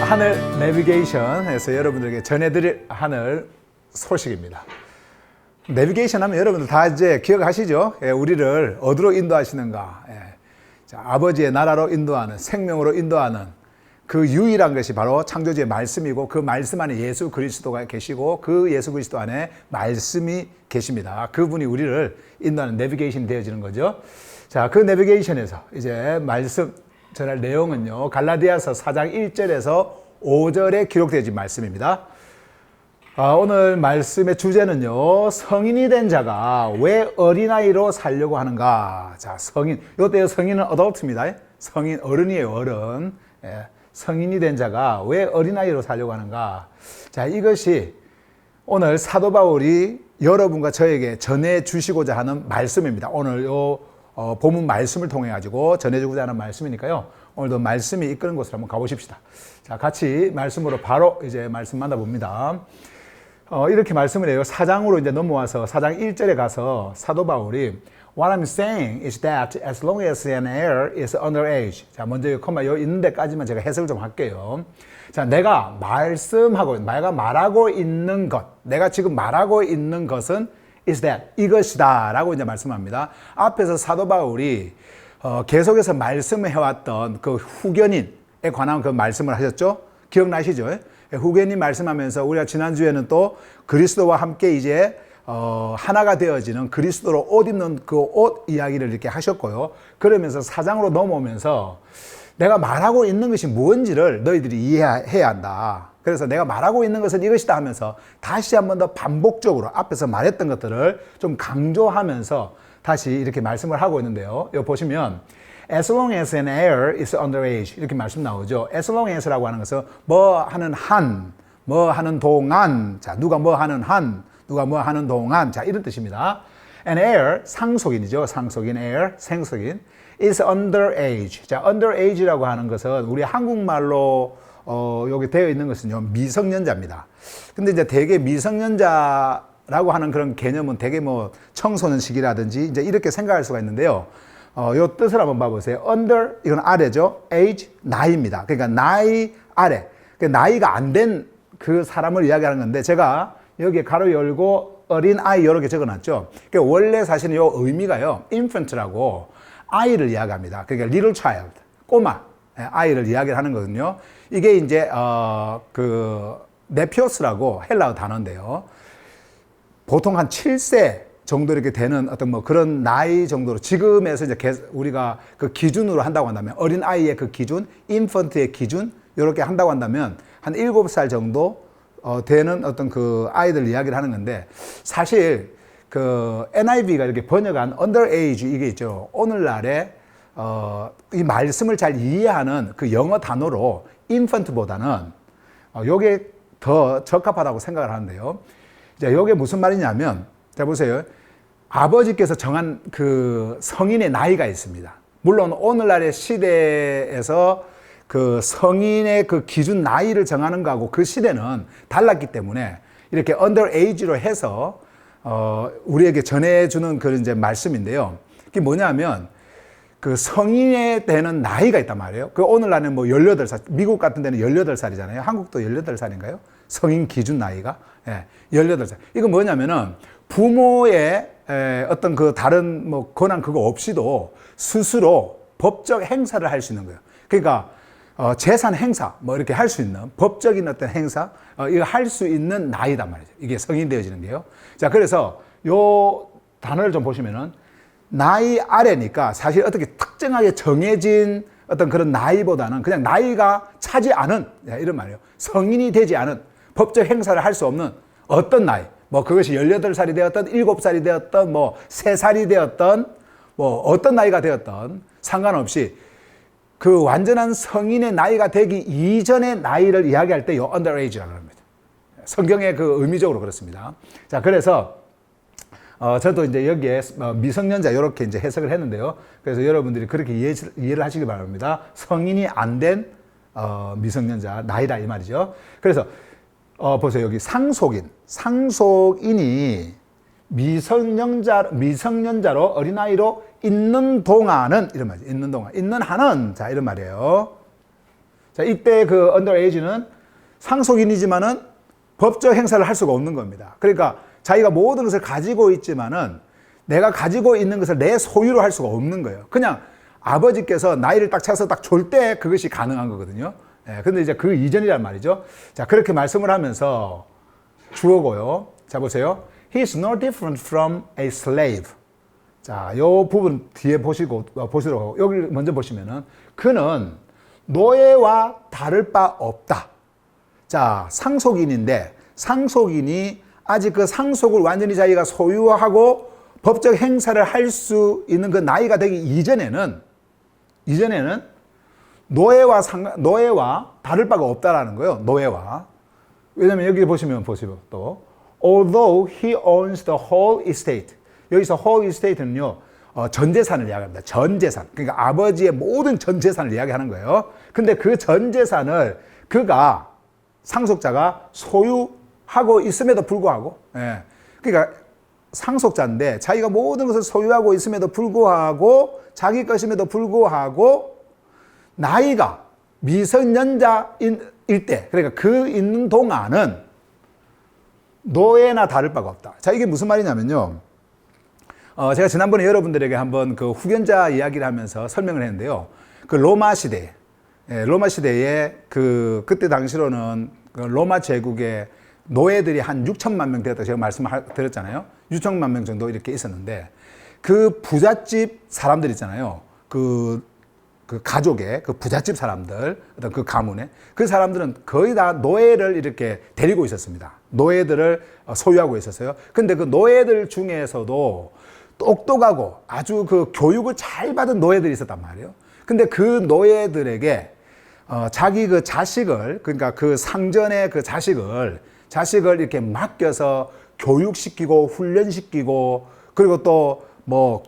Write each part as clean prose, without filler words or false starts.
하늘 내비게이션에서 여러분들에게 전해드릴 하늘 소식입니다. 내비게이션 하면 여러분들 다 이제 기억하시죠? 우리를 어디로 인도하시는가? 자, 아버지의 나라로 인도하는, 생명으로 인도하는 그 유일한 것이 바로 창조주의 말씀이고, 그 말씀 안에 예수 그리스도가 계시고, 그 예수 그리스도 안에 말씀이 계십니다. 그분이 우리를 인도하는 내비게이션이 되어지는 거죠. 자, 그 내비게이션에서 이제 말씀 전할 내용은요, 갈라디아서 4장 1절에서 5절에 기록되어진 말씀입니다. 오늘 말씀의 주제는요, 성인이 된 자가 왜 어린아이로 살려고 하는가. 자, 성인, 이때 성인은 adult입니다. 성인, 어른이에요, 어른. 성인이 된 자가 왜 어린아이로 살려고 하는가. 자, 이것이 오늘 사도 바울이 여러분과 저에게 전해주시고자 하는 말씀입니다. 오늘 요 본문 말씀을 통해 가지고 전해주고자 하는 말씀이니까요, 오늘도 말씀이 이끄는 곳으로 한번 가보십시다. 자, 같이 말씀으로 바로 이제 말씀 만나봅니다. 이렇게 말씀을 해요. 4장으로 이제 넘어와서 4장 1절에 가서 사도 바울이 What I'm saying is that as long as an heir is underage. 자, 먼저 이 콤마 요 있는 데까지만 제가 해석을 좀 할게요. 자, 내가 말하고 있는 것, 내가 지금 말하고 있는 것은 is that, 이것이다 라고 이제 말씀합니다. 앞에서 사도 바울이 계속해서 말씀을 해왔던 그 후견인에 관한 그 말씀을 하셨죠? 기억나시죠? 후견인 말씀하면서 우리가 지난주에는 또 그리스도와 함께 이제 하나가 되어지는 그리스도로 옷 입는 그 옷 이야기를 이렇게 하셨고요. 그러면서 4장으로 넘어오면서 내가 말하고 있는 것이 무엇인지를 너희들이 이해해야 한다. 그래서 내가 말하고 있는 것은 이것이다 하면서 다시 한 번 더 반복적으로 앞에서 말했던 것들을 좀 강조하면서 다시 이렇게 말씀을 하고 있는데요. 여기 보시면 As long as an heir is underage 이렇게 말씀 나오죠. As long as라고 하는 것은 뭐 하는 한, 뭐 하는 동안, 자, 누가 뭐 하는 한, 누가 뭐 하는 동안, 자, 이런 뜻입니다. An heir, 상속인이죠. 상속인, heir, 생속인 is underage. 자, underage라고 하는 것은 우리 한국말로 여기 되어 있는 것은요, 미성년자입니다. 근데 이제 대개 미성년자라고 하는 그런 개념은 대개 뭐 청소년식이라든지 이제 이렇게 생각할 수가 있는데요. 요 뜻을 한번 봐보세요. under, 이건 아래죠. age, 나이입니다. 그러니까 나이 아래. 그러니까 나이가 안 된 그 사람을 이야기하는 건데, 제가 여기에 가로 열고 어린 아이 이렇게 적어놨죠. 그러니까 원래 사실은 요 의미가요, infant라고 아이를 이야기합니다. 그러니까 little child, 꼬마 아이를 이야기를 하는 거거든요. 이게 이제 네피오스라고 헬라어 단어인데요. 보통 한 7세 정도 이렇게 되는 어떤 뭐 그런 나이 정도로 지금에서 이제 우리가 그 기준으로 한다고 한다면, 어린 아이의 그 기준, 인펀트의 기준 이렇게 한다고 한다면 한 7살 정도 되는 어떤 그 아이들 이야기를 하는 건데, 사실 그 NIV가 이렇게 번역한 underage 이게 있죠. 오늘날에 이 말씀을 잘 이해하는 그 영어 단어로 infant보다는 요게 더 적합하다고 생각을 하는데요. 이제 요게 무슨 말이냐면, 자 보세요. 아버지께서 정한 그 성인의 나이가 있습니다. 물론 오늘날의 시대에서 그 성인의 그 기준 나이를 정하는 거하고 그 시대는 달랐기 때문에 이렇게 underage로 해서 우리에게 전해주는 그런 이제 말씀인데요. 그게 뭐냐면 그 성인에 되는 나이가 있단 말이에요. 그 오늘날은 뭐 18살, 미국 같은 데는 18살이잖아요. 한국도 18살인가요? 성인 기준 나이가? 예, 18살. 이건 뭐냐면은 부모의 어떤 그 다른 뭐 권한 그거 없이도 스스로 법적 행사를 할 수 있는 거예요. 그러니까 재산 행사 뭐 이렇게 할 수 있는 법적인 어떤 행사 이거 할 수 있는 나이단 말이죠. 이게 성인 되어지는 게요. 자, 그래서 요 단어를 좀 보시면은 나이 아래니까 사실 어떻게 특정하게 정해진 어떤 그런 나이보다는 그냥 나이가 차지 않은, 이런 말이에요. 성인이 되지 않은 법적 행사를 할 수 없는 어떤 나이, 뭐 그것이 18살이 되었던 7살이 되었던 뭐 3살이 되었던 뭐 어떤 나이가 되었던 상관없이 그 완전한 성인의 나이가 되기 이전의 나이를 이야기할 때 요 underage라고 합니다. 성경의 그 의미적으로 그렇습니다. 자, 그래서 저도 이제 여기에 미성년자 이렇게 이제 해석을 했는데요. 그래서 여러분들이 그렇게 이해를 하시기 바랍니다. 성인이 안 된 미성년자 나이다 이 말이죠. 그래서 보세요. 여기 상속인이 미성년자로 어린아이로 있는 동안은, 이런 말이죠. 있는 동안, 있는 한은, 자, 이런 말이에요. 자, 이때 그 underage는 상속인이지만은 법적 행사를 할 수가 없는 겁니다. 그러니까 자기가 모든 것을 가지고 있지만은 내가 가지고 있는 것을 내 소유로 할 수가 없는 거예요. 그냥 아버지께서 나이를 딱 차서 딱 줄 때 그것이 가능한 거거든요. 예, 근데 이제 그 이전이란 말이죠. 자, 그렇게 말씀을 하면서 주어고요. 자, 보세요. He is no different from a slave. 자, 요 부분 뒤에 보시도록 하고, 여기 먼저 보시면은, 그는 노예와 다를 바 없다. 자, 상속인인데, 상속인이 아직 그 상속을 완전히 자기가 소유하고 법적 행사를 할 수 있는 그 나이가 되기 이전에는 노예와 다를 바가 없다라는 거예요. 노예와. 왜냐면 여기 보시면 또 although he owns the whole estate. 여기서 whole estate는요. 전 재산을 이야기합니다. 전 재산. 그러니까 아버지의 모든 전 재산을 이야기하는 거예요. 근데 그 전 재산을 그가 상속자가 소유하고 있음에도 불구하고 예. 그러니까 상속자인데 자기가 모든 것을 소유하고 있음에도 불구하고 자기 것임에도 불구하고 나이가 미성년자일 때 그러니까 그 있는 동안은 노예나 다를 바가 없다. 자, 이게 무슨 말이냐면요. 제가 지난번에 여러분들에게 한번 그 후견자 이야기를 하면서 설명을 했는데요. 그 로마 시대에 그때 당시로는 그 로마 제국에 노예들이 한 6천만 명 되었다고 제가 말씀드렸잖아요. 6천만 명 정도 이렇게 있었는데 그 부잣집 사람들 있잖아요. 그 가족의 그 부잣집 사람들, 어떤 그 가문에 그 사람들은 거의 다 노예를 이렇게 데리고 있었습니다. 노예들을 소유하고 있었어요. 근데 그 노예들 중에서도 똑똑하고 아주 그 교육을 잘 받은 노예들이 있었단 말이에요. 근데 그 노예들에게 자기 그 자식을, 그러니까 그 상전의 그 자식을 이렇게 맡겨서 교육시키고 훈련시키고 그리고 또 뭐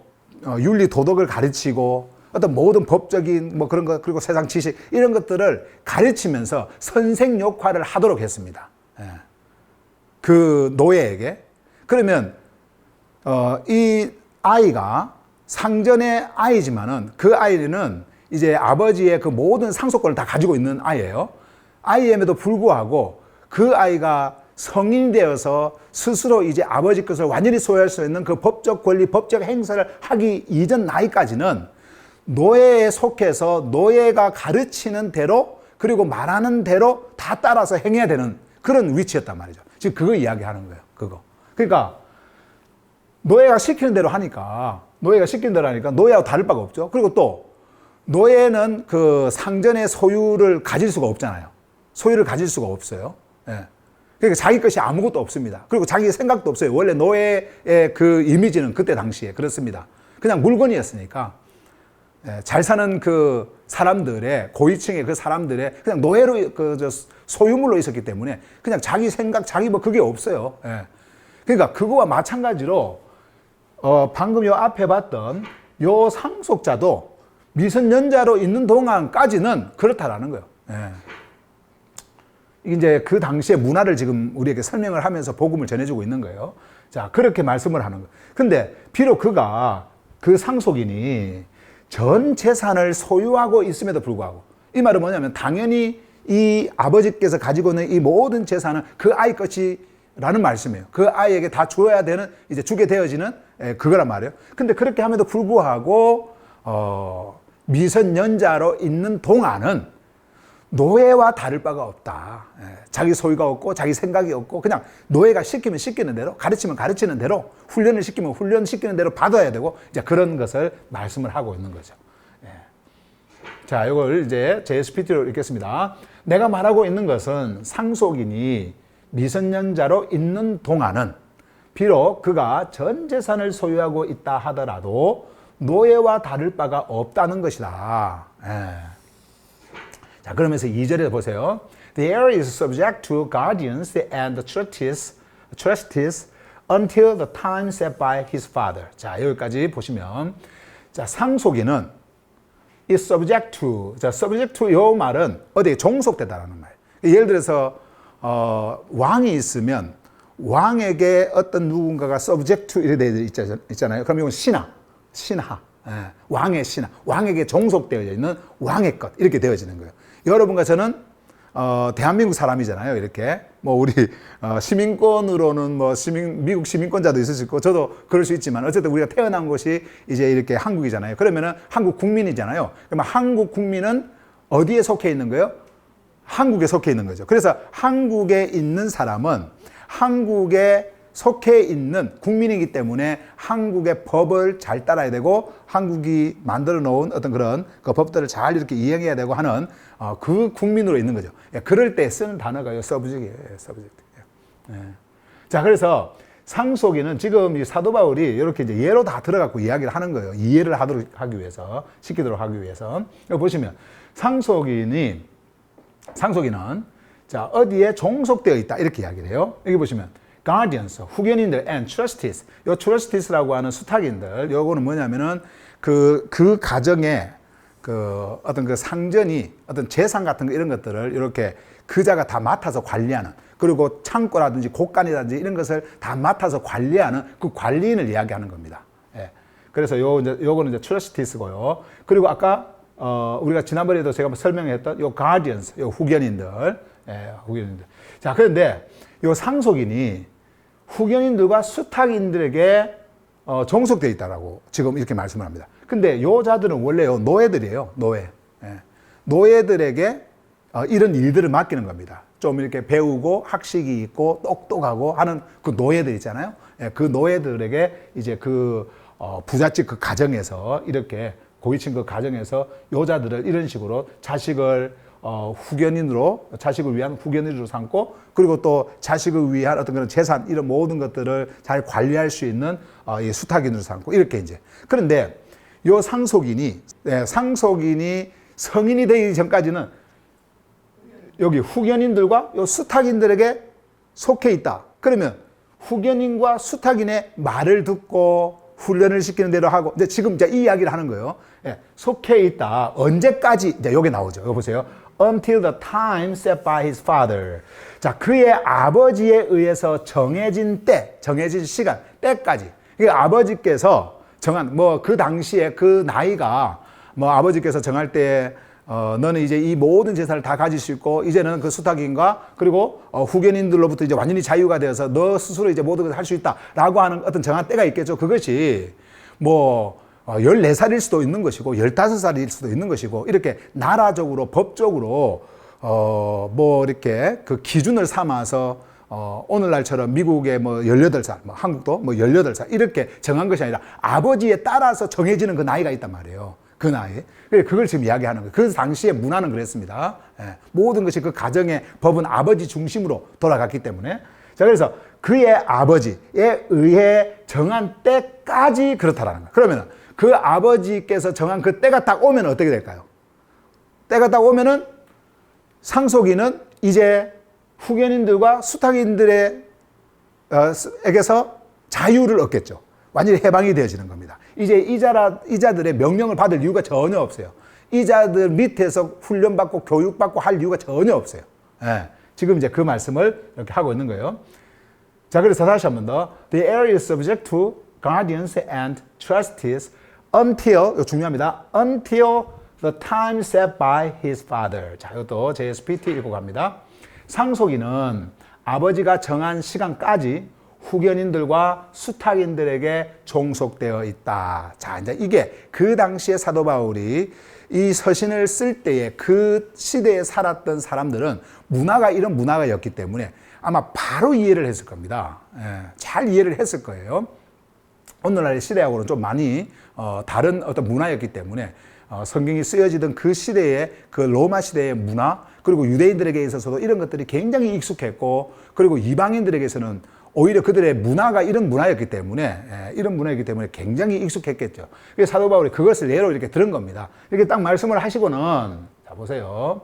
윤리 도덕을 가르치고 어떤 모든 법적인 뭐 그런 것 그리고 세상 지식 이런 것들을 가르치면서 선생 역할을 하도록 했습니다. 예. 그 노예에게. 그러면 이 아이가 상전의 아이지만은 그 아이는 이제 아버지의 그 모든 상속권을 다 가지고 있는 아이예요. 아이임에도 불구하고 그 아이가 성인이 되어서 스스로 이제 아버지 것을 완전히 소유할 수 있는 그 법적 권리, 법적 행사를 하기 이전 나이까지는 노예에 속해서 노예가 가르치는 대로 그리고 말하는 대로 다 따라서 행해야 되는 그런 위치였단 말이죠. 지금 그거 이야기하는 거예요. 그거. 그러니까 노예가 시키는 대로 하니까 노예하고 다를 바가 없죠. 그리고 또 노예는 그 상전의 소유를 가질 수가 없잖아요. 소유를 가질 수가 없어요. 예. 그러니까 자기 것이 아무것도 없습니다. 그리고 자기 생각도 없어요. 원래 노예의 그 이미지는 그때 당시에 그렇습니다. 그냥 물건이었으니까 잘 사는 그 사람들의 고위층의 그 사람들의 그냥 노예로 소유물로 있었기 때문에 그냥 자기 생각, 자기 뭐 그게 없어요. 예. 그러니까 그거와 마찬가지로 방금 요 앞에 봤던 요 상속자도 미성년자로 있는 동안까지는 그렇다라는 거예요. 예. 이제 그 당시의 문화를 지금 우리에게 설명을 하면서 복음을 전해주고 있는 거예요. 자, 그렇게 말씀을 하는 거예요. 근데 비록 그 상속인이 전 재산을 소유하고 있음에도 불구하고 이 말은 뭐냐면 당연히 이 아버지께서 가지고 있는 이 모든 재산은 그 아이 것이라는 말씀이에요. 그 아이에게 다 줘야 되는 이제 주게 되어지는 그거란 말이에요. 근데 그렇게 함에도 불구하고 미성년자로 있는 동안은 노예와 다를 바가 없다. 자기 소유가 없고 자기 생각이 없고 그냥 노예가 시키면 시키는 대로 가르치면 가르치는 대로 훈련을 시키면 훈련시키는 대로 받아야 되고 이제 그런 것을 말씀을 하고 있는 거죠. 자, 이걸 이제 JSPT로 읽겠습니다. 내가 말하고 있는 것은 상속인이 미성년자로 있는 동안은 비록 그가 전 재산을 소유하고 있다 하더라도 노예와 다를 바가 없다는 것이다. 자, 그러면서 2절에 보세요. The heir is subject to guardians and the trustees until the time set by his father. 자, 여기까지 보시면 자, 상속인은 is subject to. 자, subject to 요 말은 어디에 종속되다라는 말. 예를 들어서 왕이 있으면 왕에게 어떤 누군가가 subject to 이렇게 되어 있잖아요. 그럼 이건 신하. 왕의 신하. 왕에게 종속되어 있는 왕의 것. 이렇게 되어지는 거예요. 여러분과 저는 대한민국 사람이잖아요. 이렇게 뭐 우리 시민권으로는 뭐 미국 시민권자도 있을 수 있고 저도 그럴 수 있지만 어쨌든 우리가 태어난 곳이 이제 이렇게 한국이잖아요. 그러면은 한국 국민이잖아요. 그러면 한국 국민은 어디에 속해 있는 거예요? 한국에 속해 있는 거죠. 그래서 한국에 있는 사람은 한국에 속해 있는 국민이기 때문에 한국의 법을 잘 따라야 되고 한국이 만들어 놓은 어떤 그런 그 법들을 잘 이렇게 이행해야 되고 하는 그 국민으로 있는 거죠. 그럴 때 쓰는 단어가 서브젝트예요. 서브젝트. 자, 그래서 상속인은 지금 이 사도 바울이 이렇게 이제 예로 다 들어갖고 이야기를 하는 거예요. 이해를 하기 위해서, 시키도록 하기 위해서. 여기 보시면 상속인은 자, 어디에 종속되어 있다 이렇게 이야기를 해요. 여기 보시면 guardians, 후견인들 and trustees. 요 trustes라고 하는 수탁인들. 요거는 뭐냐면은 그 가정에 어떤 그 상전이 어떤 재산 같은 거 이런 것들을 이렇게 그자가 다 맡아서 관리하는, 그리고 창고라든지 곳간이라든지 이런 것을 다 맡아서 관리하는 그 관리인을 이야기하는 겁니다. 예. 그래서 요거는 이제 trustes고요. 그리고 아까 우리가 지난번에도 제가 설명했던 요 guardians, 요 후견인들. 예, 후견인들. 자, 그런데 요 상속인이 후견인들과 수탁인들에게 종속되어 있다라고 지금 이렇게 말씀을 합니다. 근데 요 자들은 원래요, 노예들이에요, 노예. 예. 노예들에게 이런 일들을 맡기는 겁니다. 좀 이렇게 배우고 학식이 있고 똑똑하고 하는 그 노예들 있잖아요. 예, 그 노예들에게 이제 부잣집 그 가정에서 이렇게 고위층 그 가정에서 여자들을 이런 식으로 자식을 자식을 위한 후견인으로 삼고, 그리고 또 자식을 위한 어떤 그런 재산, 이런 모든 것들을 잘 관리할 수 있는 이 수탁인으로 삼고, 이렇게 이제. 그런데 요 상속인이 성인이 되기 전까지는 여기 후견인들과 요 수탁인들에게 속해 있다. 그러면 후견인과 수탁인의 말을 듣고 훈련을 시키는 대로 하고, 이제 지금 이제 이 이야기를 하는 거예요. 예, 속해 있다. 언제까지? 이제 여기 나오죠. 여기 보세요. Until the time set by his father. 자, 그의 아버지에 의해서 정해진 때, 정해진 시간, 때까지. 그 아버지께서 정한, 그 당시에 그 나이가, 아버지께서 정할 때, 너는 이제 이 모든 재산을 다 가질 수 있고, 이제는 그 수탁인과, 그리고, 후견인들로부터 이제 완전히 자유가 되어서 너 스스로 이제 모든 것을 할 수 있다. 라고 하는 어떤 정한 때가 있겠죠. 그것이, 14살일 수도 있는 것이고, 15살일 수도 있는 것이고, 이렇게 나라적으로, 법적으로, 이렇게 그 기준을 삼아서, 오늘날처럼 미국의 18살, 한국도 18살, 이렇게 정한 것이 아니라 아버지에 따라서 정해지는 그 나이가 있단 말이에요. 그 나이. 그걸 지금 이야기하는 거예요. 그 당시에 문화는 그랬습니다. 예. 모든 것이 그 가정의 법은 아버지 중심으로 돌아갔기 때문에. 자, 그래서 그의 아버지에 의해 정한 때까지 그렇다라는 거예요. 그러면 그 아버지께서 정한 그 때가 딱 오면 어떻게 될까요? 때가 딱 오면은 상속인은 이제 후견인들과 수탁인들에게서 자유를 얻겠죠. 완전히 해방이 되어지는 겁니다. 이제 이자들의 명령을 받을 이유가 전혀 없어요. 이자들 밑에서 훈련받고 교육받고 할 이유가 전혀 없어요. 예, 지금 이제 그 말씀을 이렇게 하고 있는 거예요. 자, 그래서 다시 한 번 더. The heir is subject to guardians and trustees until, 이거 중요합니다. Until the time set by his father. 자, 이것도 JSPT 읽고 갑니다. 상속인은 아버지가 정한 시간까지 후견인들과 수탁인들에게 종속되어 있다. 자, 이제 이게 그 당시에 사도 바울이 이 서신을 쓸 때에 그 시대에 살았던 사람들은 문화가 이런 문화가였기 때문에 아마 바로 이해를 했을 겁니다. 예, 잘 이해를 했을 거예요. 오늘날의 시대하고는 좀 많이 다른 어떤 문화였기 때문에 성경이 쓰여지던 그 시대의 그 로마 시대의 문화, 그리고 유대인들에게 있어서도 이런 것들이 굉장히 익숙했고, 그리고 이방인들에게서는 오히려 그들의 문화가 이런 문화였기 때문에, 이런 문화였기 때문에 굉장히 익숙했겠죠. 그래서 사도 바울이 그것을 예로 이렇게 들은 겁니다. 이렇게 딱 말씀을 하시고는, 자, 보세요.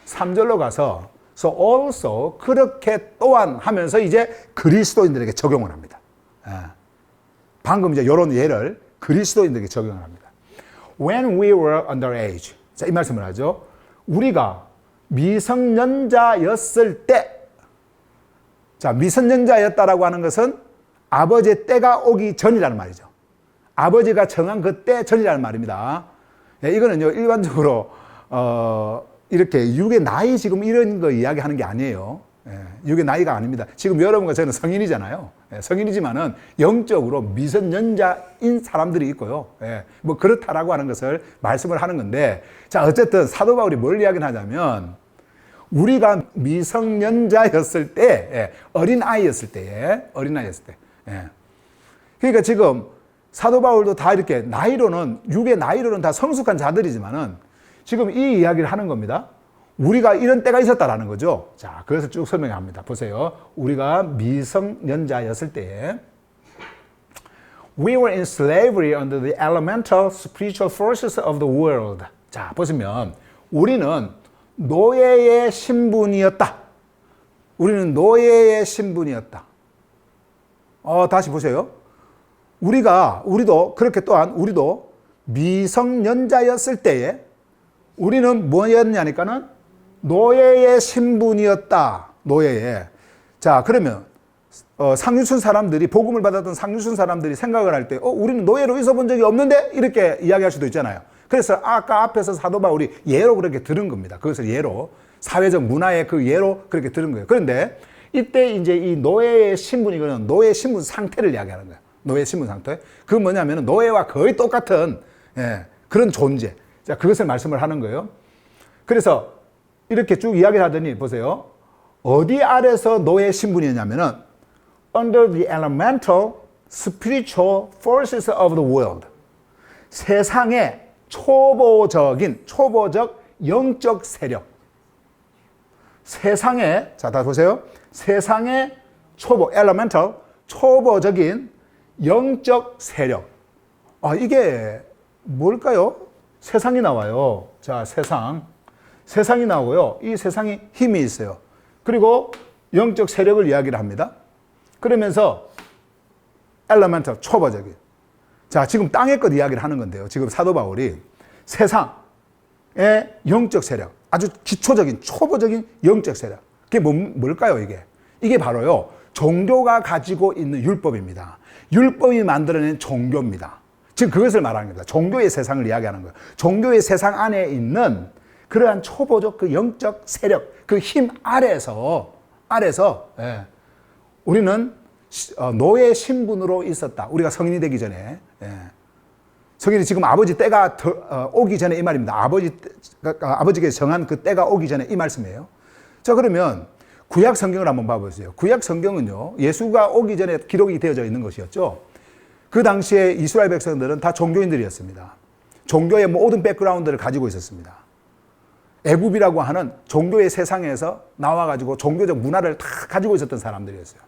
3절로 가서, so also, 그렇게 또한 하면서 이제 그리스도인들에게 적용을 합니다. 방금 이제 이런 예를 그리스도인들에게 적용을 합니다. When we were underage. 자, 이 말씀을 하죠. 우리가 미성년자였을 때, 자, 미성년자였다라고 하는 것은 아버지의 때가 오기 전이라는 말이죠. 아버지가 정한 그 때 전이라는 말입니다. 네, 이거는요, 일반적으로, 이렇게 육의 나이 지금 이런 거 이야기하는 게 아니에요. 육의 나이가 아닙니다. 지금 여러분과 저는 성인이잖아요. 성인이지만은 영적으로 미성년자인 사람들이 있고요. 뭐 그렇다라고 하는 것을 말씀을 하는 건데, 자, 어쨌든 사도 바울이 뭘 이야기하냐면, 우리가 미성년자였을 때, 어린아이였을 때, 그러니까 지금 사도 바울도 다 이렇게 나이로는, 육의 나이로는 다 성숙한 자들이지만은 지금 이 이야기를 하는 겁니다. 우리가 이런 때가 있었다라는 거죠. 자, 그래서 쭉 설명합니다. 보세요. 우리가 미성년자였을 때에 We were in slavery under the elemental spiritual forces of the world. 자, 보시면 우리는 노예의 신분이었다. 우리는 노예의 신분이었다. 다시 보세요. 우리도 그렇게 또한 우리도 미성년자였을 때에 우리는 뭐였냐니까는 노예의 신분이었다. 노예의. 자, 그러면 상류층 사람들이, 복음을 받았던 상류층 사람들이 생각을 할 때 우리는 노예로 있어 본 적이 없는데? 이렇게 이야기할 수도 있잖아요. 그래서 아까 앞에서 사도 바울이 예로 그렇게 들은 겁니다. 그것을 예로, 사회적 문화의 그 예로 그렇게 들은 거예요. 그런데 이때 이제 이 노예의 신분이거든, 노예 신분 상태를 이야기하는 거예요. 노예 신분 상태. 그 뭐냐면 노예와 거의 똑같은 그런 존재. 자, 그것을 말씀을 하는 거예요. 그래서 이렇게 쭉 이야기를 하더니 보세요. 어디 아래서 노예 신분이었냐면은 under the elemental spiritual forces of the world. 세상의 초보적 영적 세력. 세상의, 자, 다 보세요. 세상의 elemental, 초보적인 영적 세력. 이게 뭘까요? 세상이 나와요. 자, 세상이 나오고요. 이 세상이 힘이 있어요. 그리고 영적 세력을 이야기를 합니다. 그러면서 elemental, 초보적인. 자, 지금 땅의 것 이야기를 하는 건데요. 지금 사도 바울이 세상의 영적 세력, 아주 기초적인, 초보적인 영적 세력. 그게 뭘까요, 이게? 이게 바로요, 종교가 가지고 있는 율법입니다. 율법이 만들어낸 종교입니다. 지금 그것을 말하는 겁니다. 종교의 세상을 이야기하는 거예요. 종교의 세상 안에 있는 그러한 초보적 그 영적 세력, 그 힘 아래서 우리는 노예 신분으로 있었다. 우리가 성인이 되기 전에. 성인이 지금 아버지 때가 오기 전에 이 말입니다. 아버지께서 정한 그 때가 오기 전에 이 말씀이에요. 자, 그러면 구약 성경을 한번 봐보세요. 구약 성경은요, 예수가 오기 전에 기록이 되어져 있는 것이었죠. 그 당시에 이스라엘 백성들은 다 종교인들이었습니다. 종교의 모든 백그라운드를 가지고 있었습니다. 애굽이라고 하는 종교의 세상에서 나와가지고 종교적 문화를 다 가지고 있었던 사람들이었어요.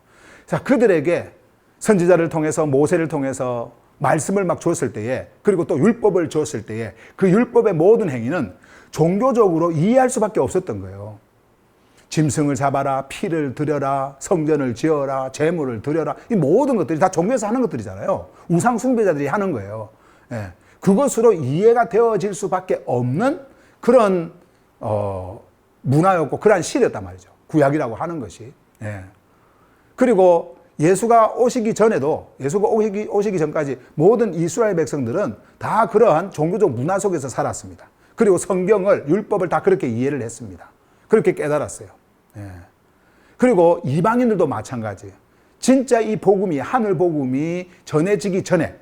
자, 그들에게 선지자를 통해서, 모세를 통해서 말씀을 막 줬을 때에, 그리고 또 율법을 줬을 때에 그 율법의 모든 행위는 종교적으로 이해할 수밖에 없었던 거예요. 짐승을 잡아라, 피를 드려라, 성전을 지어라, 제물을 드려라, 이 모든 것들이 다 종교에서 하는 것들이잖아요. 우상 숭배자들이 하는 거예요. 그것으로 이해가 되어질 수밖에 없는 그런 문화였고 그러한 시대였단 말이죠. 구약이라고 하는 것이. 그리고 예수가 오시기 전까지 모든 이스라엘 백성들은 다 그러한 종교적 문화 속에서 살았습니다. 그리고 성경을, 율법을 다 그렇게 이해를 했습니다. 그렇게 깨달았어요. 그리고 이방인들도 마찬가지예요. 진짜 이 복음이, 하늘 복음이 전해지기 전에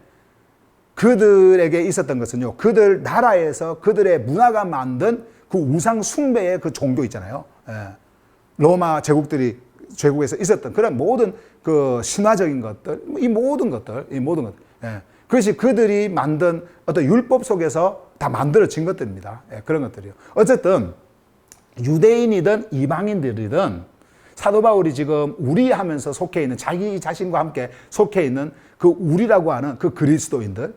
그들에게 있었던 것은요, 그들 나라에서 그들의 문화가 만든 그 우상 숭배의 그 종교 있잖아요. 로마 제국에서 있었던 그런 모든 그 신화적인 것들, 이 모든 것들. 그것이 그들이 만든 어떤 율법 속에서 다 만들어진 것들입니다. 그런 것들이요. 어쨌든 유대인이든 이방인들이든 사도 바울이 지금 우리 하면서 속해 있는, 자기 자신과 함께 속해 있는 그 우리라고 하는 그 그리스도인들,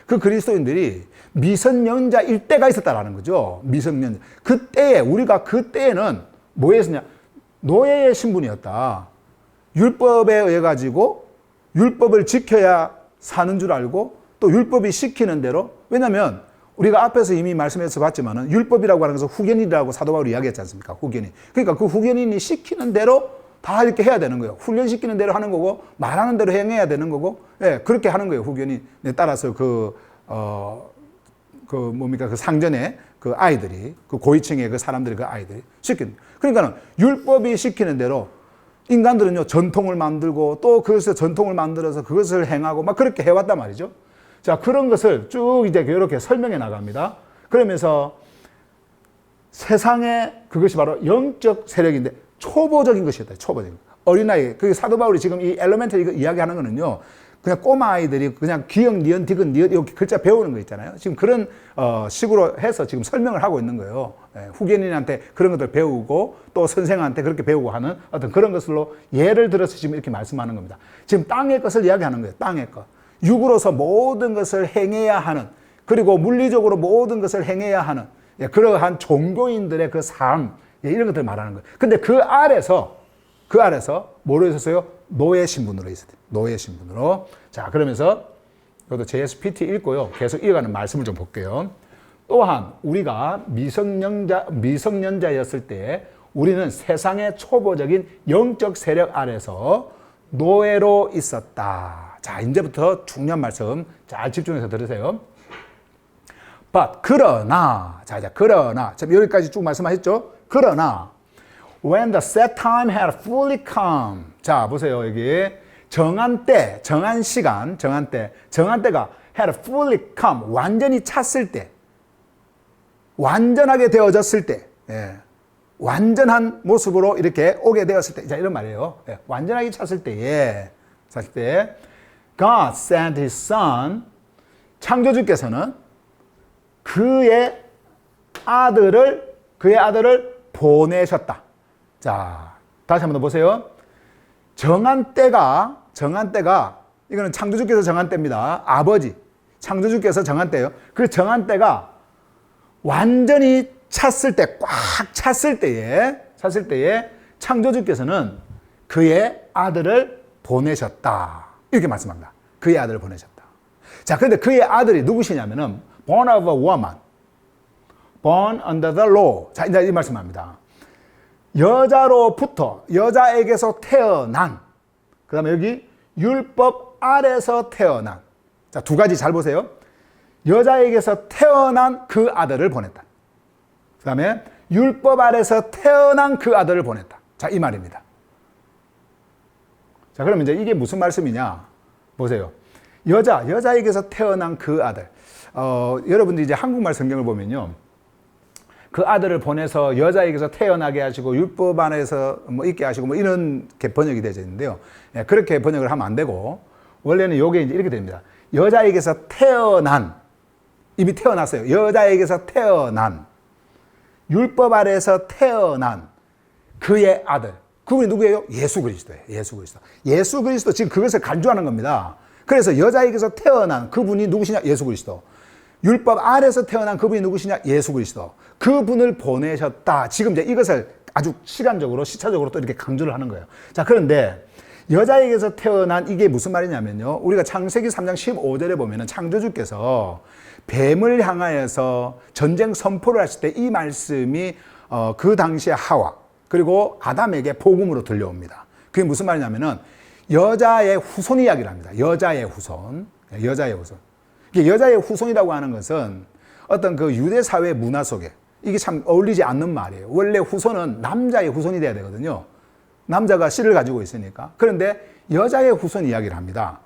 그 그리스도인들이 미성년자일 때가 있었다라는 거죠. 미성년자. 그때에, 우리가 그때에는 뭐였냐? 노예의 신분이었다. 율법에 의해 가지고 율법을 지켜야 사는 줄 알고 또 율법이 시키는 대로, 왜냐하면 우리가 앞에서 이미 말씀해서 봤지만은 율법이라고 하는 것은 후견인이라고 사도 바울이 이야기했지 않습니까? 후견인. 그러니까 그 후견인이 시키는 대로 다 이렇게 해야 되는 거예요. 훈련시키는 대로 하는 거고, 말하는 대로 행해야 되는 거고, 그렇게 하는 거예요. 후견인에 따라서 그 상전의 그 아이들이, 그 고위층의 그 사람들이 그 아이들이 시키는. 그러니까는 율법이 시키는 대로 인간들은요, 전통을 만들고 또 그것을 전통을 만들어서 그것을 행하고 막 그렇게 해왔단 말이죠. 자, 그런 것을 쭉 이제 이렇게 설명해 나갑니다. 그러면서 세상에 그것이 바로 영적 세력인데 초보적인 것이었다. 초보적인. 어린아이. 그 사도 바울이 지금 이 엘레멘트 이거 이야기하는 거는요, 그냥 꼬마 아이들이 그냥 기역, 니은, 디귿, 니은 이렇게 글자 배우는 거 있잖아요. 지금 그런 식으로 해서 지금 설명을 하고 있는 거예요. 후견인한테 그런 것들 배우고 또 선생한테 그렇게 배우고 하는 어떤 그런 것으로 예를 들어서 지금 이렇게 말씀하는 겁니다. 지금 땅의 것을 이야기하는 거예요. 땅의 것. 육으로서 모든 것을 행해야 하는, 그리고 물리적으로 모든 것을 행해야 하는 그러한 종교인들의 그 삶, 이런 것들을 말하는 거예요. 근데 그 아래서 뭐로 있었어요? 노예 신분으로 있었대요. 노예 신분으로. 자, 그러면서 이것도 JSPT 읽고요. 계속 이어가는 말씀을 좀 볼게요. 또한 우리가 미성년자였을 때 우리는 세상의 초보적인 영적 세력 아래서 노예로 있었다. 자, 이제부터 중요한 말씀 잘 집중해서 들으세요. But, 그러나, 그러나, 여기까지 쭉 말씀하셨죠? 그러나, when the set time had fully come. 자, 보세요. 여기. 정한 때, 정한 시간, 정한 때가 had fully come. 완전히 찼을 때. 완전하게 되어졌을 때. 완전한 모습으로 이렇게 오게 되었을 때. 자, 이런 말이에요. 완전하게 찼을 때에. God sent his son. 창조주께서는 그의 아들을 보내셨다. 자, 다시 한번 더 보세요. 정한 때가, 이거는 창조주께서 정한 때입니다. 아버지, 창조주께서 정한 때예요. 그 정한 때가 완전히 찼을 때, 꽉 찼을 때에 창조주께서는 그의 아들을 보내셨다. 이렇게 말씀합니다. 그의 아들을 보내셨다. 자, 그런데 그의 아들이 누구시냐면은 born of a woman, born under the law. 자, 이제 이 말씀합니다. 여자에게서 태어난, 그 다음에 여기 율법 아래서 태어난. 자, 두 가지 잘 보세요. 여자에게서 태어난 그 아들을 보냈다. 그 다음에 율법 아래서 태어난 그 아들을 보냈다. 자, 이 말입니다. 자, 그럼 이제 이게 무슨 말씀이냐? 보세요. 여자에게서 태어난 그 아들. 여러분들이 이제 한국말 성경을 보면요. 그 아들을 보내서 여자에게서 태어나게 하시고 율법 안에서 뭐 있게 하시고 뭐 이런 게 번역이 되어 있는데요. 그렇게 번역을 하면 안 되고 원래는 이게 이제 이렇게 됩니다. 여자에게서 태어난, 이미 태어났어요. 여자에게서 태어난, 율법 아래에서 태어난 그의 아들. 그분이 누구예요? 예수 그리스도예요. 예수 그리스도 지금 그것을 간주하는 겁니다. 그래서 여자에게서 태어난 그분이 누구시냐? 예수 그리스도. 율법 아래서 태어난 그분이 누구시냐? 예수 그리스도. 그분을 보내셨다. 지금 이제 이것을 아주 시간적으로, 시차적으로 또 이렇게 강조를 하는 거예요. 자, 그런데 여자에게서 태어난 이게 무슨 말이냐면요. 우리가 창세기 3장 15절에 보면은 창조주께서 뱀을 향하여서 전쟁 선포를 하실 때 이 말씀이 그 당시에 하와 그리고 아담에게 복음으로 들려옵니다. 그게 무슨 말이냐면은 여자의 후손 이야기를 합니다. 여자의 후손. 이게 여자의 후손이라고 하는 것은 어떤 그 유대 사회 문화 속에 이게 참 어울리지 않는 말이에요. 원래 후손은 남자의 후손이 돼야 되거든요. 남자가 씨를 가지고 있으니까. 그런데 여자의 후손 이야기를 합니다.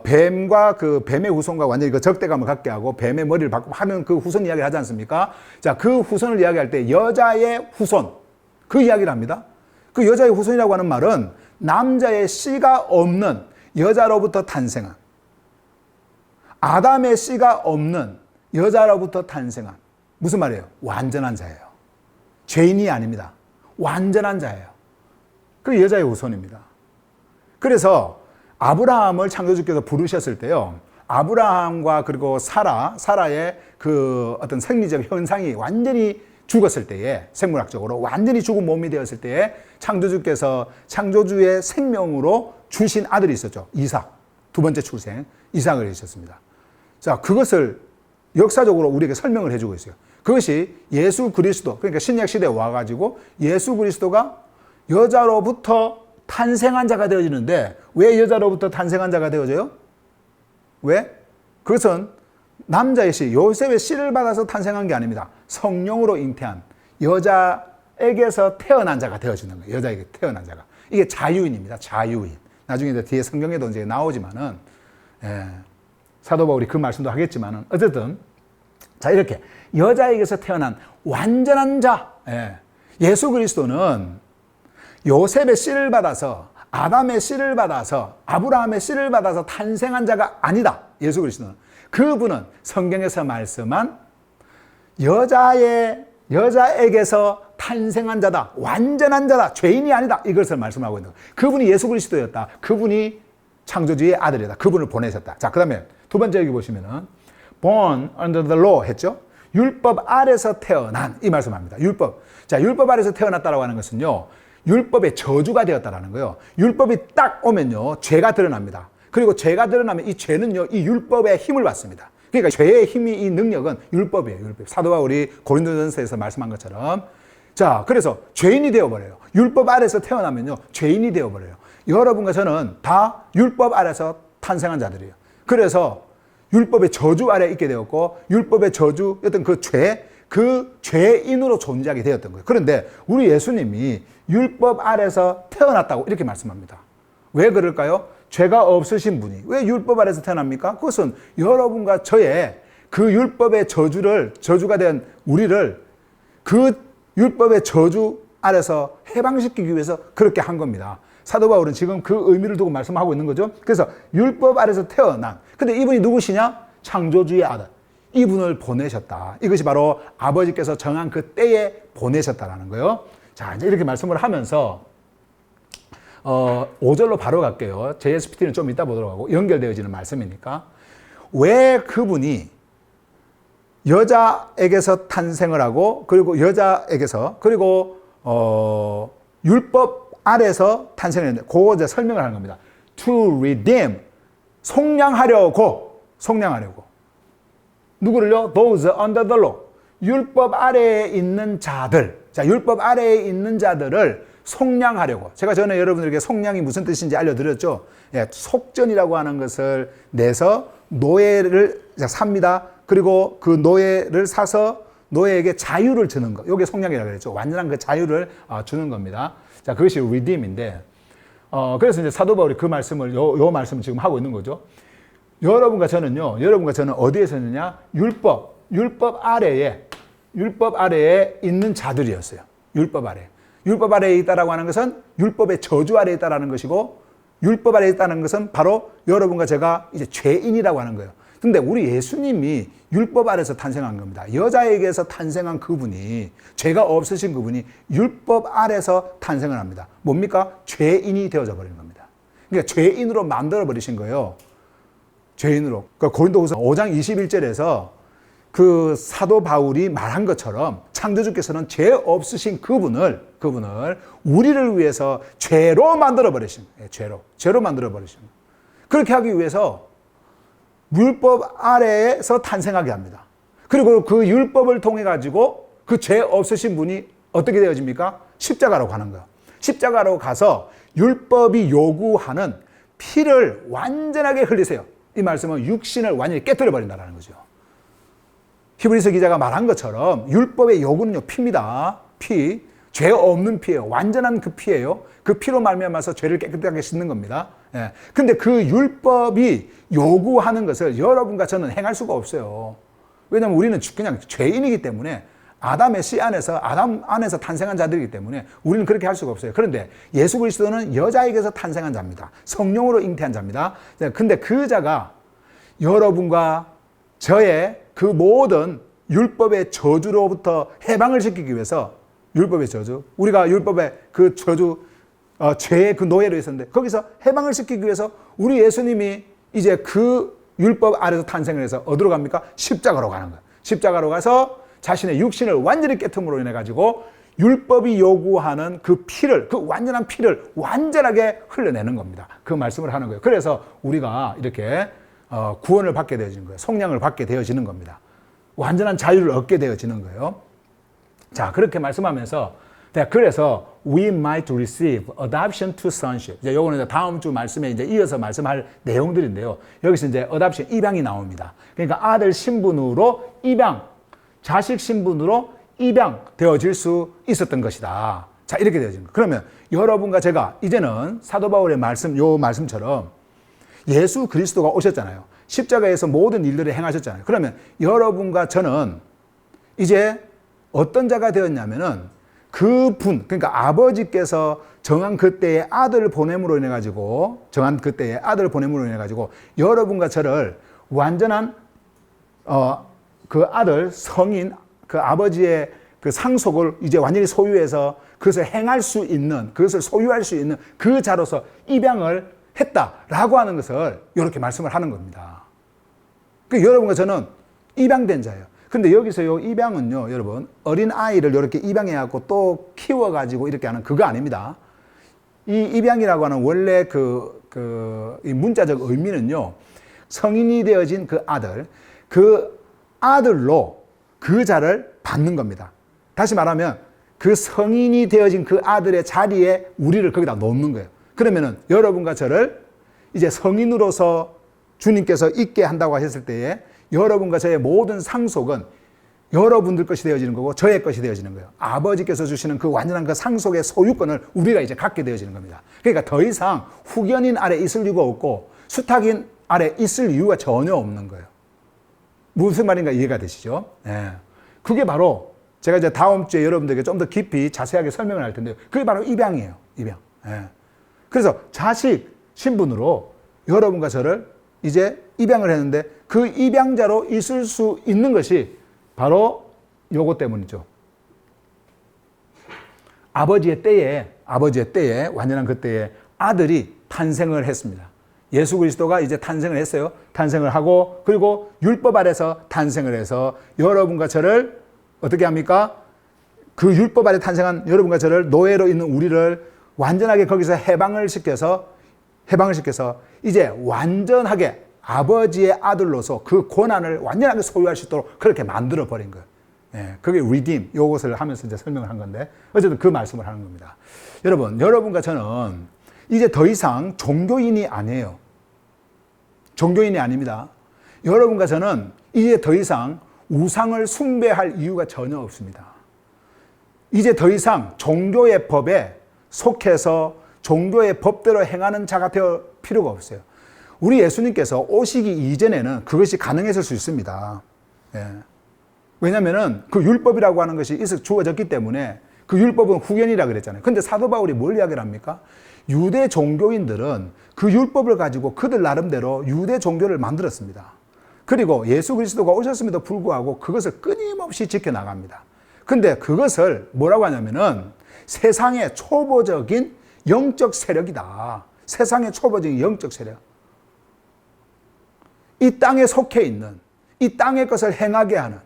뱀과 그 뱀의 후손과 완전히 그 적대감을 갖게 하고 뱀의 머리를 받고 하는 그 후손 이야기를 하지 않습니까? 자, 그 후손을 이야기할 때 여자의 후손, 그 이야기를 합니다. 그 여자의 후손이라고 하는 말은 남자의 씨가 없는 여자로부터 탄생한, 아담의 씨가 없는 여자로부터 탄생한, 무슨 말이에요? 완전한 자예요. 죄인이 아닙니다. 완전한 자예요. 그 여자의 후손입니다. 그래서 아브라함을 창조주께서 부르셨을 때요, 아브라함과 그리고 사라의 그 어떤 생리적 현상이 완전히 죽었을 때에, 생물학적으로 완전히 죽은 몸이 되었을 때에 창조주께서 창조주의 생명으로 주신 아들이 있었죠. 이삭. 두 번째 출생, 이삭을 해주셨습니다. 자, 그것을 역사적으로 우리에게 설명을 해주고 있어요. 그것이 예수 그리스도, 그러니까 신약 시대에 와가지고 예수 그리스도가 여자로부터 탄생한 자가 되어지는데, 왜 여자로부터 탄생한 자가 되어져요? 왜? 그것은 남자의 씨, 요셉의 씨를 받아서 탄생한 게 아닙니다. 성령으로 잉태한 여자에게서 태어난 자가 되어지는 거예요. 여자에게 태어난 자가. 이게 자유인입니다. 자유인. 나중에 이제 뒤에 성경에도 이제 나오지만은, 사도 바울이 그 말씀도 하겠지만은, 어쨌든, 자, 이렇게 여자에게서 태어난 완전한 자, 예수 그리스도는 요셉의 씨를 받아서, 아담의 씨를 받아서, 아브라함의 씨를 받아서 탄생한 자가 아니다. 예수 그리스도는. 그분은 성경에서 말씀한 여자에게서 탄생한 자다. 완전한 자다. 죄인이 아니다. 이것을 말씀하고 있는 거예요. 그분이 예수 그리스도였다. 그분이 창조주의 아들이다. 그분을 보내셨다. 자, 그 다음에 두 번째 여기 보시면은 born under the law 했죠. 율법 아래서 태어난 이 말씀합니다. 율법. 자, 율법 아래서 태어났다라고 하는 것은요. 율법의 저주가 되었다라는 거예요. 율법이 딱 오면요. 죄가 드러납니다. 그리고 죄가 드러나면 이 죄는요. 이 율법의 힘을 받습니다. 그러니까 죄의 힘이 이 능력은 율법이에요. 율법. 사도 바울이 고린도전서에서 말씀한 것처럼 자, 그래서 죄인이 되어버려요. 율법 아래서 태어나면요. 죄인이 되어버려요. 여러분과 저는 다 율법 아래서 탄생한 자들이에요. 그래서 율법의 저주 아래 있게 되었고 율법의 저주였던 그 죄인으로 존재하게 되었던 거예요. 그런데 우리 예수님이 율법 아래서 태어났다고 이렇게 말씀합니다. 왜 그럴까요? 죄가 없으신 분이 왜 율법 아래서 태어납니까? 그것은 여러분과 저의 그 율법의 저주가 된 우리를 그 율법의 저주 아래서 해방시키기 위해서 그렇게 한 겁니다. 사도 바울은 지금 그 의미를 두고 말씀하고 있는 거죠. 그래서 율법 아래서 태어난. 근데 이분이 누구시냐? 창조주의 아들. 이분을 보내셨다. 이것이 바로 아버지께서 정한 그 때에 보내셨다라는 거예요. 자, 이제 이렇게 말씀을 하면서 5절로 바로 갈게요. JSPT는 좀 이따 보도록 하고 연결되어지는 말씀이니까. 왜 그분이 여자에게서 탄생을 하고 그리고 율법 아래서 탄생을 했는데 그거 이제 설명을 하는 겁니다. To redeem. 속량하려고. 누구를요? Those under the law. 율법 아래에 있는 자들. 자, 율법 아래에 있는 자들을 속량하려고. 제가 전에 여러분들에게 속량이 무슨 뜻인지 알려드렸죠. 속전이라고 하는 것을 내서 노예를 삽니다. 그리고 그 노예를 사서 노예에게 자유를 주는 것. 이게 속량이라고 그랬죠. 완전한 그 자유를 주는 겁니다. 자, 그것이 redeem인데, 그래서 이제 사도 바울이 그 말씀을, 요 말씀을 지금 하고 있는 거죠. 여러분과 저는 어디에 있느냐? 율법 아래에 있는 자들이었어요. 율법 아래에 있다라고 하는 것은 율법의 저주 아래에 있다라는 것이고, 율법 아래에 있다는 것은 바로 여러분과 제가 이제 죄인이라고 하는 거예요. 근데 우리 예수님이 율법 아래에서 탄생한 겁니다. 여자에게서 탄생한 그분이, 죄가 없으신 그분이 율법 아래에서 탄생을 합니다. 뭡니까? 죄인이 되어져 버리는 겁니다. 그러니까 죄인으로 만들어 버리신 거예요. 죄인으로. 그러니까 고린도후서 5장 21절에서 그 사도 바울이 말한 것처럼 창조주께서는 죄 없으신 그분을 우리를 위해서 죄로 만들어 버리신 거예요. 죄로 만들어 버리신 거예요. 그렇게 하기 위해서 율법 아래에서 탄생하게 합니다. 그리고 그 율법을 통해 가지고 그 죄 없으신 분이 어떻게 되어집니까? 십자가로 가는 거예요. 십자가로 가서 율법이 요구하는 피를 완전하게 흘리세요. 이 말씀은 육신을 완전히 깨뜨려 버린다는 거죠. 히브리서 기자가 말한 것처럼 율법의 요구는요, 피입니다. 피. 죄 없는 피예요. 완전한 그 피예요. 그 피로 말미암아서 죄를 깨끗하게 씻는 겁니다. 근데 그 율법이 요구하는 것을 여러분과 저는 행할 수가 없어요. 왜냐하면 우리는 그냥 죄인이기 때문에 아담의 씨 안에서, 아담 안에서 탄생한 자들이기 때문에 우리는 그렇게 할 수가 없어요. 그런데 예수 그리스도는 여자에게서 탄생한 자입니다. 성령으로 잉태한 자입니다. 근데 그 자가 여러분과 저의 그 모든 율법의 저주로부터 해방을 시키기 위해서, 율법의 저주, 우리가 율법의 그 저주, 죄의 그 노예로 있었는데 거기서 해방을 시키기 위해서 우리 예수님이 이제 그 율법 아래서 탄생을 해서 어디로 갑니까? 십자가로 가는 거예요. 십자가로 가서 자신의 육신을 완전히 깨트림으로 인해 가지고 율법이 요구하는 그 피를, 그 완전한 피를 완전하게 흘려내는 겁니다. 그 말씀을 하는 거예요. 그래서 우리가 이렇게 구원을 받게 되어지는 거예요. 속량을 받게 되어지는 겁니다. 완전한 자유를 얻게 되어지는 거예요. 자, 그렇게 말씀하면서, 그래서 we might receive adoption to sonship. 이제 요거는 다음 주 말씀에 이제 이어서 말씀할 내용들인데요. 여기서 이제 adoption, 입양이 나옵니다. 그러니까 아들 신분으로 입양, 자식 신분으로 입양되어질 수 있었던 것이다. 자, 이렇게 되어지는 거예요. 그러면 여러분과 제가 이제는 사도 바울의 말씀, 요 말씀처럼 예수 그리스도가 오셨잖아요. 십자가에서 모든 일들을 행하셨잖아요. 그러면 여러분과 저는 이제 어떤 자가 되었냐면은 그분, 그러니까 아버지께서 정한 그때의 아들을 보냄으로 인해 가지고, 정한 그때의 아들을 보냄으로 인해 가지고 여러분과 저를 완전한 그 아들, 성인, 그 아버지의 그 상속을 이제 완전히 소유해서 그것을 행할 수 있는, 그것을 소유할 수 있는 그 자로서 입양을 했다라고 하는 것을 이렇게 말씀을 하는 겁니다. 그 여러분과 저는 입양된 자예요. 근데 여기서 요 입양은요, 여러분, 어린 아이를 이렇게 입양해갖고 또 키워가지고 이렇게 하는 그거 아닙니다. 이 입양이라고 하는 원래 이 문자적 의미는요, 성인이 되어진 그 아들로 그 자를 받는 겁니다. 다시 말하면 그 성인이 되어진 그 아들의 자리에 우리를 거기다 놓는 거예요. 그러면은 여러분과 저를 이제 성인으로서 주님께서 있게 한다고 하셨을 때에 여러분과 저의 모든 상속은 여러분들 것이 되어지는 거고 저의 것이 되어지는 거예요. 아버지께서 주시는 그 완전한 그 상속의 소유권을 우리가 이제 갖게 되어지는 겁니다. 그러니까 더 이상 후견인 아래 있을 이유가 없고 수탁인 아래 있을 이유가 전혀 없는 거예요. 무슨 말인가 이해가 되시죠? 예. 그게 바로 제가 이제 다음 주에 여러분들에게 좀 더 깊이 자세하게 설명을 할 텐데요. 그게 바로 입양이에요. 입양. 예. 그래서 자식 신분으로 여러분과 저를 이제 입양을 했는데 그 입양자로 있을 수 있는 것이 바로 요것 때문이죠. 아버지의 때에 완전한 그때에 아들이 탄생을 했습니다. 예수 그리스도가 이제 탄생을 했어요. 탄생을 하고 그리고 율법 아래서 탄생을 해서 여러분과 저를 어떻게 합니까? 그 율법 아래 탄생한 여러분과 저를 노예로 있는 우리를 완전하게 거기서 해방을 시켜서 이제 완전하게 아버지의 아들로서 그 권한을 완전하게 소유할 수 있도록 그렇게 만들어 버린 거예요. 예, 그게 redeem 이것을 하면서 이제 설명을 한 건데 어쨌든 그 말씀을 하는 겁니다. 여러분과 저는 이제 더 이상 종교인이 아니에요. 종교인이 아닙니다. 여러분과 저는 이제 더 이상 우상을 숭배할 이유가 전혀 없습니다. 이제 더 이상 종교의 법에 속해서 종교의 법대로 행하는 자가 되어 필요가 없어요. 우리 예수님께서 오시기 이전에는 그것이 가능했을 수 있습니다. 예. 왜냐하면 그 율법이라고 하는 것이 주어졌기 때문에 그 율법은 후견이라 그랬잖아요. 근데 사도 바울이 뭘 이야기를 합니까? 유대 종교인들은 그 율법을 가지고 그들 나름대로 유대 종교를 만들었습니다. 그리고 예수 그리스도가 오셨음에도 불구하고 그것을 끊임없이 지켜나갑니다. 근데 그것을 뭐라고 하냐면은 세상의 초보적인 영적 세력이다. 세상의 초보적인 영적 세력. 이 땅에 속해 있는, 이 땅의 것을 행하게 하는.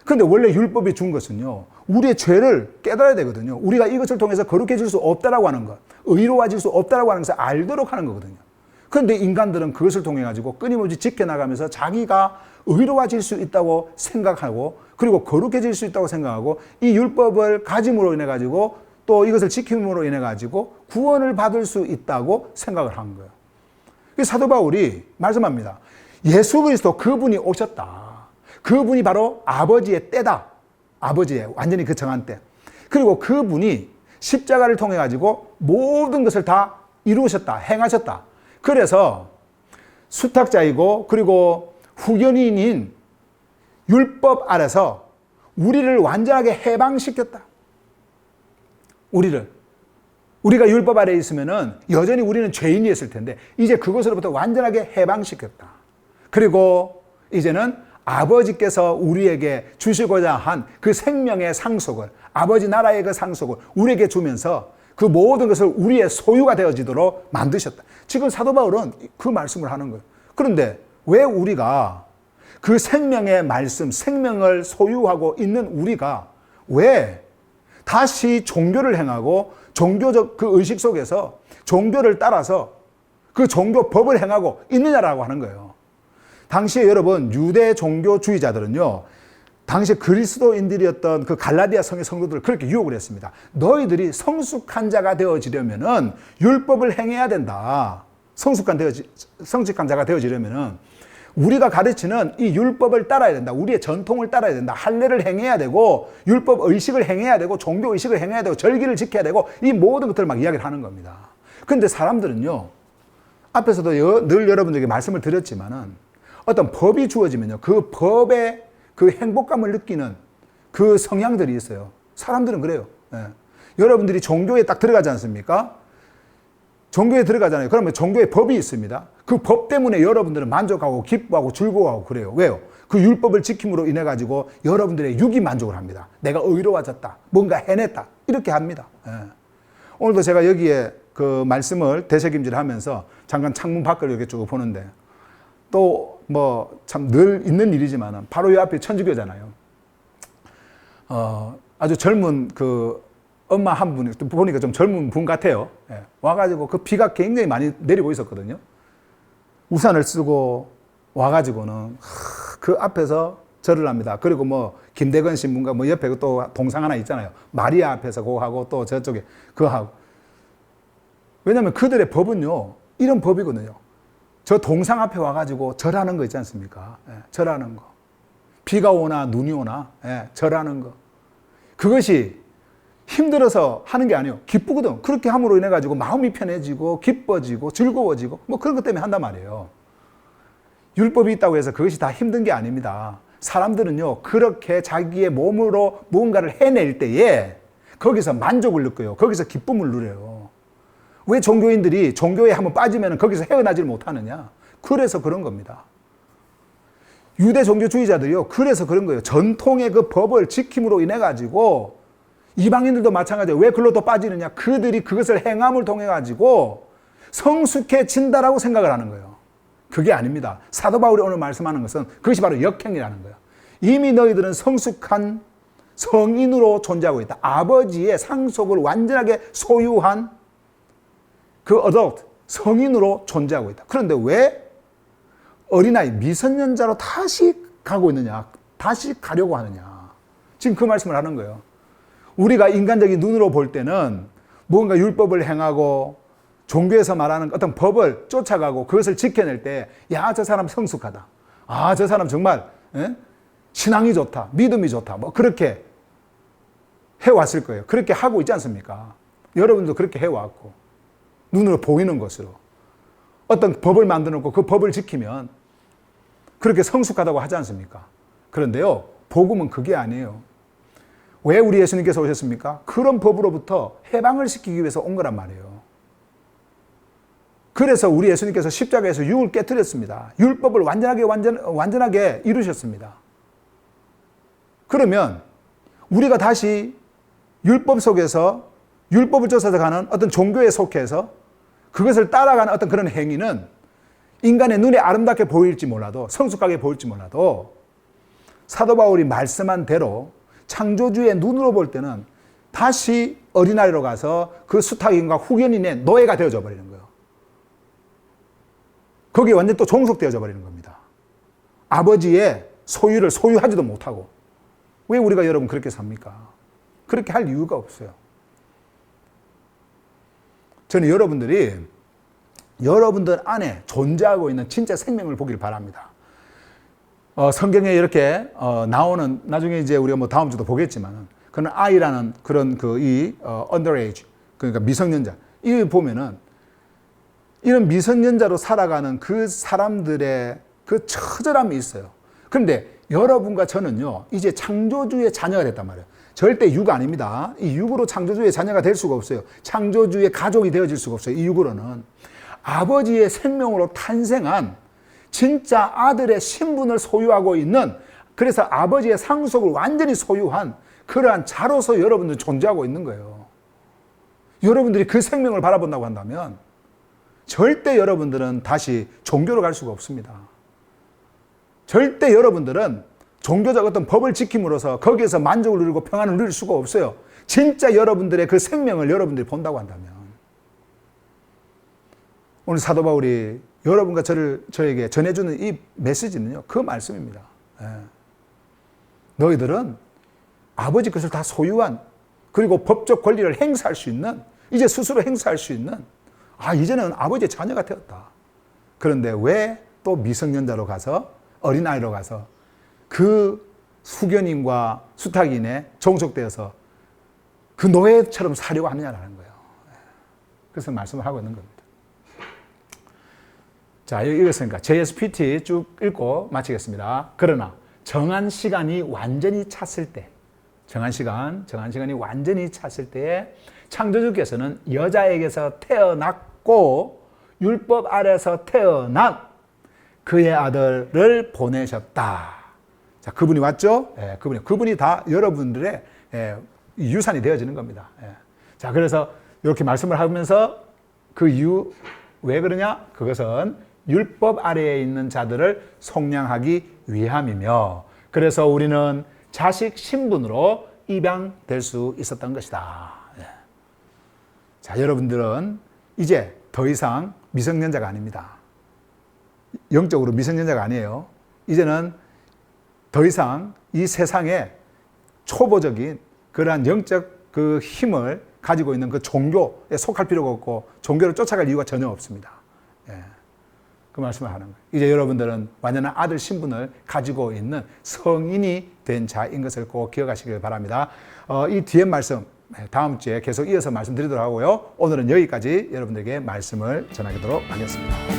근데 원래 율법이 준 것은요, 우리의 죄를 깨달아야 되거든요. 우리가 이것을 통해서 거룩해질 수 없다라고 하는 것, 의로워질 수 없다라고 하는 것을 알도록 하는 거거든요. 그런데 인간들은 그것을 통해 가지고 끊임없이 지켜나가면서 자기가 의로워질 수 있다고 생각하고 그리고 거룩해질 수 있다고 생각하고 이 율법을 가짐으로 인해 가지고 또 이것을 지킴으로 인해 가지고 구원을 받을 수 있다고 생각을 한 거예요. 사도 바울이 말씀합니다. 예수 그리스도 그분이 오셨다. 그분이 바로 아버지의 때다. 아버지의 완전히 그 정한 때. 그리고 그분이 십자가를 통해 가지고 모든 것을 다 이루셨다. 행하셨다. 그래서 수탁자이고 그리고 후견인인 율법 아래서 우리를 완전하게 해방시켰다. 우리가 율법 아래에 있으면은 여전히 우리는 죄인이었을 텐데 이제 그것으로부터 완전하게 해방시켰다. 그리고 이제는 아버지께서 우리에게 주시고자 한 그 생명의 상속을, 아버지 나라의 그 상속을 우리에게 주면서 그 모든 것을 우리의 소유가 되어지도록 만드셨다. 지금 사도 바울은 그 말씀을 하는 거예요. 그런데 왜 우리가 그 생명의 말씀, 생명을 소유하고 있는 우리가 왜 다시 종교를 행하고 종교적 그 의식 속에서 종교를 따라서 그 종교 법을 행하고 있느냐라고 하는 거예요. 당시에 여러분 유대 종교주의자들은요, 당시 그리스도인들이었던 그 갈라디아 성의 성도들을 그렇게 유혹을 했습니다. 너희들이 성숙한 자가 되어지려면은 율법을 행해야 된다. 성숙한 자가 되어지려면은 우리가 가르치는 이 율법을 따라야 된다. 우리의 전통을 따라야 된다. 할례를 행해야 되고 율법 의식을 행해야 되고 종교 의식을 행해야 되고 절기를 지켜야 되고 이 모든 것들을 막 이야기를 하는 겁니다. 그런데 사람들은요. 앞에서도 늘 여러분들에게 말씀을 드렸지만은 어떤 법이 주어지면요. 그 법의 그 행복감을 느끼는 그 성향들이 있어요. 사람들은 그래요. 예. 여러분들이 종교에 딱 들어가지 않습니까? 종교에 들어가잖아요. 그러면 종교에 법이 있습니다. 그 법 때문에 여러분들은 만족하고 기뻐하고 즐거워하고 그래요. 왜요? 그 율법을 지킴으로 인해 가지고 여러분들의 육이 만족을 합니다. 내가 의로워졌다. 뭔가 해냈다. 이렇게 합니다. 예. 오늘도 제가 여기에 그 말씀을 되새김질하면서 잠깐 창문 밖을 이렇게 쭉 보는데 또 뭐 참 늘 있는 일이지만 바로 이 앞에 천주교잖아요. 아주 젊은 그 엄마 한 분이 보니까 좀 젊은 분 같아요. 예. 와가지고 그 비가 굉장히 많이 내리고 있었거든요. 우산을 쓰고 와가지고는 그 앞에서 절을 합니다. 그리고 뭐 김대건 신부가 뭐 옆에 또 동상 하나 있잖아요. 마리아 앞에서 그거 하고 또 저쪽에 그거 하고. 왜냐하면 그들의 법은요 이런 법이거든요. 저 동상 앞에 와가지고 절하는 거 있지 않습니까? 예, 절하는 거. 비가 오나 눈이 오나 예, 절하는 거. 그것이 힘들어서 하는 게 아니에요. 기쁘거든. 그렇게 함으로 인해 가지고 마음이 편해지고 기뻐지고 즐거워지고 뭐 그런 것 때문에 한단 말이에요. 율법이 있다고 해서 그것이 다 힘든 게 아닙니다. 사람들은요 그렇게 자기의 몸으로 무언가를 해낼 때에 거기서 만족을 느껴요. 거기서 기쁨을 누려요. 왜 종교인들이 종교에 한번 빠지면 거기서 헤어나질 못하느냐? 그래서 그런 겁니다. 유대 종교주의자들이요 그래서 그런 거예요. 전통의 그 법을 지킴으로 인해 가지고 이방인들도 마찬가지예요. 왜 글로 또 빠지느냐? 그들이 그것을 행함을 통해 가지고 성숙해진다라고 생각을 하는 거예요. 그게 아닙니다. 사도 바울이 오늘 말씀하는 것은 그것이 바로 역행이라는 거예요. 이미 너희들은 성숙한 성인으로 존재하고 있다. 아버지의 상속을 완전하게 소유한 그 adult, 성인으로 존재하고 있다. 그런데 왜 어린아이, 미성년자로 다시 가고 있느냐? 다시 가려고 하느냐? 지금 그 말씀을 하는 거예요. 우리가 인간적인 눈으로 볼 때는 무언가 율법을 행하고 종교에서 말하는 어떤 법을 쫓아가고 그것을 지켜낼 때, 야, 저 사람 성숙하다. 아, 저 사람 정말 신앙이 좋다. 믿음이 좋다. 뭐 그렇게 해왔을 거예요. 그렇게 하고 있지 않습니까? 여러분도 그렇게 해왔고 눈으로 보이는 것으로 어떤 법을 만들어 놓고 그 법을 지키면 그렇게 성숙하다고 하지 않습니까? 그런데요, 복음은 그게 아니에요. 왜 우리 예수님께서 오셨습니까? 그런 법으로부터 해방을 시키기 위해서 온 거란 말이에요. 그래서 우리 예수님께서 십자가에서 육을 깨뜨렸습니다. 율법을 완전하게 이루셨습니다. 그러면 우리가 다시 율법 속에서 율법을 쫓아서 가는 어떤 종교에 속해서 그것을 따라가는 어떤 그런 행위는 인간의 눈에 아름답게 보일지 몰라도 성숙하게 보일지 몰라도 사도 바울이 말씀한 대로 창조주의 눈으로 볼 때는 다시 어린아이로 가서 그 수탁인과 후견인의 노예가 되어져 버리는 거예요. 거기에 완전 또 종속되어져 버리는 겁니다. 아버지의 소유를 소유하지도 못하고. 왜 우리가 여러분 그렇게 삽니까? 그렇게 할 이유가 없어요. 저는 여러분들이 여러분들 안에 존재하고 있는 진짜 생명을 보기를 바랍니다. 성경에 이렇게 나오는, 나중에 이제 우리가 뭐 다음 주도 보겠지만, 그런 아이라는 그런 underage, 그러니까 미성년자, 이 보면은 이런 미성년자로 살아가는 그 사람들의 그 처절함이 있어요. 그런데 여러분과 저는요, 이제 창조주의 자녀가 됐단 말이에요. 절대 육 아닙니다. 이 육으로 창조주의 자녀가 될 수가 없어요. 창조주의 가족이 되어질 수가 없어요. 이 육으로는. 아버지의 생명으로 탄생한 진짜 아들의 신분을 소유하고 있는, 그래서 아버지의 상속을 완전히 소유한 그러한 자로서 여러분들은 존재하고 있는 거예요. 여러분들이 그 생명을 바라본다고 한다면 절대 여러분들은 다시 종교로 갈 수가 없습니다. 절대 여러분들은 종교적 어떤 법을 지킴으로써 거기에서 만족을 누리고 평안을 누릴 수가 없어요. 진짜 여러분들의 그 생명을 여러분들이 본다고 한다면. 오늘 사도 바울이 여러분과 저에게 전해주는 이 메시지는요, 그 말씀입니다. 너희들은 아버지 것을 다 소유한, 그리고 법적 권리를 행사할 수 있는, 이제 스스로 행사할 수 있는, 이제는 아버지의 자녀가 되었다. 그런데 왜 또 미성년자로 가서 어린아이로 가서 그 수견인과 수탁인에 종속되어서 그 노예처럼 살려고 하느냐라는 거예요. 그래서 말씀을 하고 있는 겁니다. 자, 이것으니까 JSPT 쭉 읽고 마치겠습니다. 그러나 정한 시간이 완전히 찼을 때, 정한 시간이 완전히 찼을 때에 창조주께서는 여자에게서 태어났고 율법 아래서 태어난 그의 아들을 보내셨다. 자, 그분이 왔죠? 예, 그분이 다 여러분들의 유산이 되어지는 겁니다. 예. 자, 그래서 이렇게 말씀을 하면서 그 이유 왜 그러냐? 그것은 율법 아래에 있는 자들을 속량하기 위함이며, 그래서 우리는 자식 신분으로 입양될 수 있었던 것이다. 예. 자, 여러분들은 이제 더 이상 미성년자가 아닙니다. 영적으로 미성년자가 아니에요. 이제는 더 이상 이 세상에 초보적인 그러한 영적 그 힘을 가지고 있는 그 종교에 속할 필요가 없고 종교를 쫓아갈 이유가 전혀 없습니다. 예. 그 말씀을 하는 거예요. 이제 여러분들은 완전한 아들 신분을 가지고 있는 성인이 된 자인 것을 꼭 기억하시길 바랍니다. 이 뒤에 말씀 다음 주에 계속 이어서 말씀드리도록 하고요. 오늘은 여기까지 여러분들에게 말씀을 전하도록 하겠습니다.